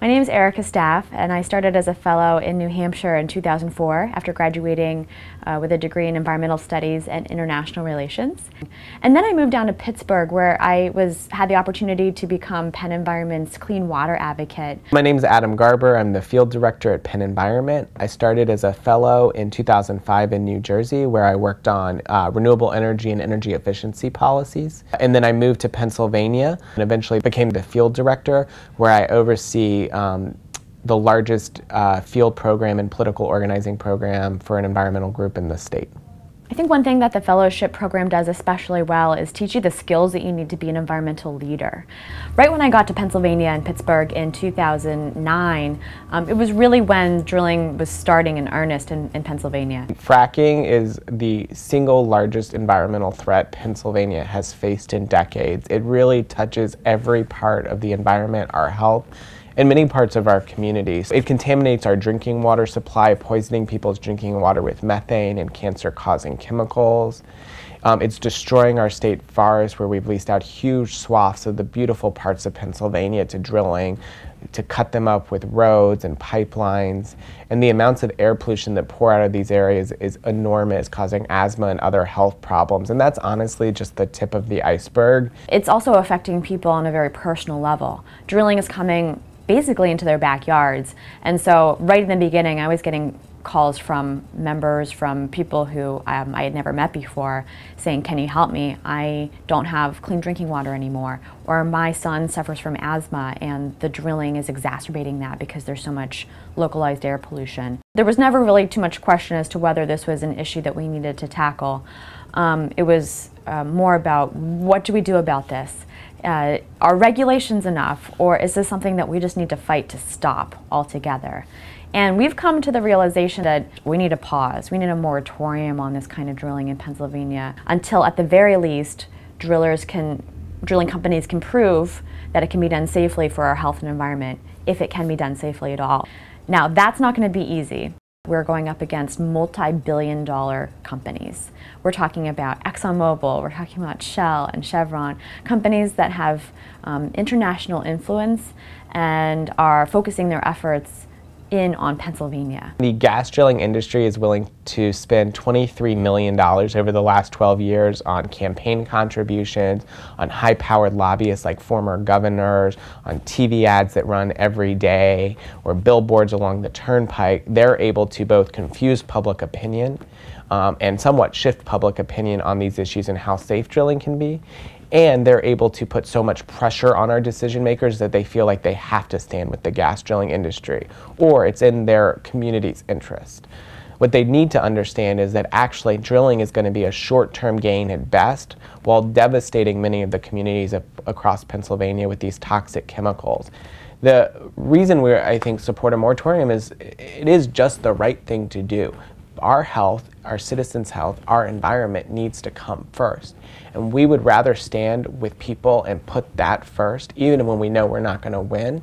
My name is Erika Staaf, and I started as a fellow in New Hampshire in 2004 after graduating with a degree in environmental studies and international relations. And then I moved down to Pittsburgh, where I had the opportunity to become PennEnvironment's clean water advocate. My name is Garber. I'm the field director at PennEnvironment. I started as a fellow in 2005 in New Jersey, where I worked on renewable energy and energy efficiency policies. And then I moved to Pennsylvania and eventually became the field director, where I oversee the largest field program and political organizing program for an environmental group in the state. I think one thing that the fellowship program does especially well is teach you the skills that you need to be an environmental leader. Right when I got to Pennsylvania and Pittsburgh in 2009, it was really when drilling was starting in earnest in Pennsylvania. Fracking is the single largest environmental threat Pennsylvania has faced in decades. It really touches every part of the environment, our health, in many parts of our communities. It contaminates our drinking water supply, poisoning people's drinking water with methane and cancer-causing chemicals. It's destroying our state forests, where we've leased out huge swaths of the beautiful parts of Pennsylvania to drilling, to cut them up with roads and pipelines. And the amounts of air pollution that pour out of these areas is enormous, causing asthma and other health problems. And that's honestly just the tip of the iceberg. It's also affecting people on a very personal level. Drilling is coming basically into their backyards. And so right in the beginning, I was getting calls from members, from people who I had never met before, saying, "Can you help me? I don't have clean drinking water anymore." Or, "My son suffers from asthma and the drilling is exacerbating that because there's so much localized air pollution." There was never really too much question as to whether this was an issue that we needed to tackle. It was more about, what do we do about this? Are regulations enough, or is this something that we just need to fight to stop altogether? And we've come to the realization that we need a pause. We need a moratorium on this kind of drilling in Pennsylvania until, at the very least, drilling companies can prove that it can be done safely for our health and environment, if it can be done safely at all. Now, that's not going to be easy. We're going up against multi-billion-dollar companies. We're talking about ExxonMobil, we're talking about Shell and Chevron, companies that have international influence and are focusing their efforts in on Pennsylvania. The gas drilling industry is willing to spend $23 million over the last 12 years on campaign contributions, on high-powered lobbyists like former governors, on TV ads that run every day, or billboards along the turnpike. They're able to both confuse public opinion and somewhat shift public opinion on these issues and how safe drilling can be. And they're able to put so much pressure on our decision makers that they feel like they have to stand with the gas drilling industry, or it's in their community's interest. What they need to understand is that actually drilling is going to be a short-term gain at best, while devastating many of the communities across Pennsylvania with these toxic chemicals. The reason we, I think, support a moratorium is it is just the right thing to do. Our health, our citizens' health, our environment needs to come first. And we would rather stand with people and put that first, even when we know we're not going to win.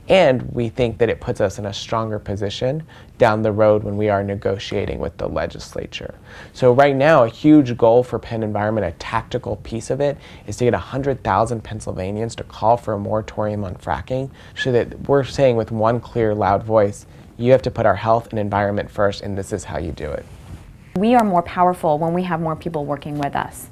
And we think that it puts us in a stronger position down the road when we are negotiating with the legislature. So right now, a huge goal for PennEnvironment, a tactical piece of it, is to get 100,000 Pennsylvanians to call for a moratorium on fracking, so that we're saying with one clear, loud voice, you have to put our health and environment first, and this is how you do it. We are more powerful when we have more people working with us.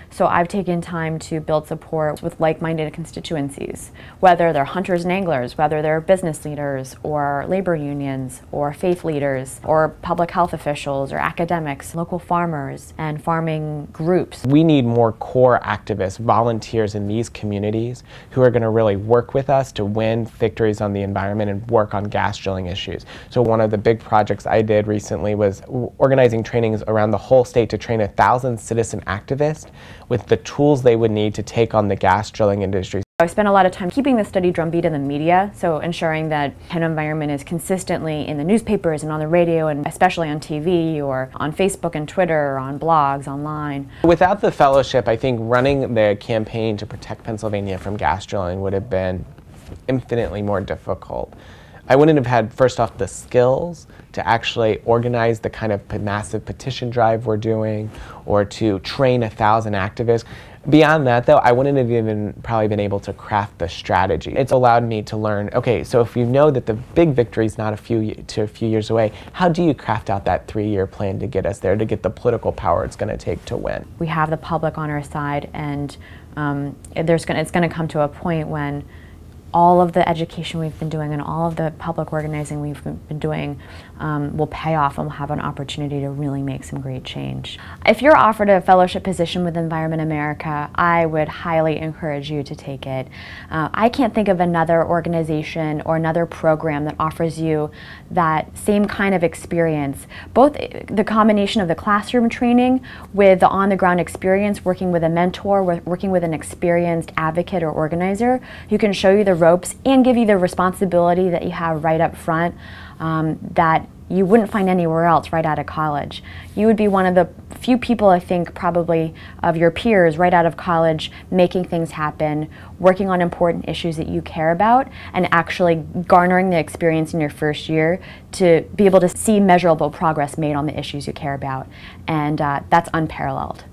So I've taken time to build support with like-minded constituencies, whether they're hunters and anglers, whether they're business leaders or labor unions or faith leaders or public health officials or academics, local farmers and farming groups. We need more core activists, volunteers in these communities who are going to really work with us to win victories on the environment and work on gas drilling issues. So one of the big projects I did recently was organizing trainings around the whole state to train 1,000 citizen activists with the tools they would need to take on the gas drilling industry. I spent a lot of time keeping the study drumbeat in the media, so ensuring that PennEnvironment is consistently in the newspapers and on the radio, and especially on TV or on Facebook and Twitter or on blogs online. Without the fellowship, I think running the campaign to protect Pennsylvania from gas drilling would have been infinitely more difficult. I wouldn't have had, first off, the skills to actually organize the kind of massive petition drive we're doing, or to train 1,000 activists. Beyond that, though, I wouldn't have even probably been able to craft the strategy. It's allowed me to learn, okay, so if you know that the big victory is not a few years away, how do you craft out that 3-year plan to get us there, to get the political power it's going to take to win? We have the public on our side, and it's going to come to a point when all of the education we've been doing and all of the public organizing we've been doing will pay off, and we'll have an opportunity to really make some great change. If you're offered a fellowship position with Environment America, I would highly encourage you to take it. I can't think of another organization or another program that offers you that same kind of experience, both the combination of the classroom training with the on-the-ground experience, working with a mentor, working with an experienced advocate or organizer who can show you the ropes and give you the responsibility that you have right up front that you wouldn't find anywhere else right out of college. You would be one of the few people, I think, probably of your peers right out of college making things happen, working on important issues that you care about, and actually garnering the experience in your first year to be able to see measurable progress made on the issues you care about. And that's unparalleled.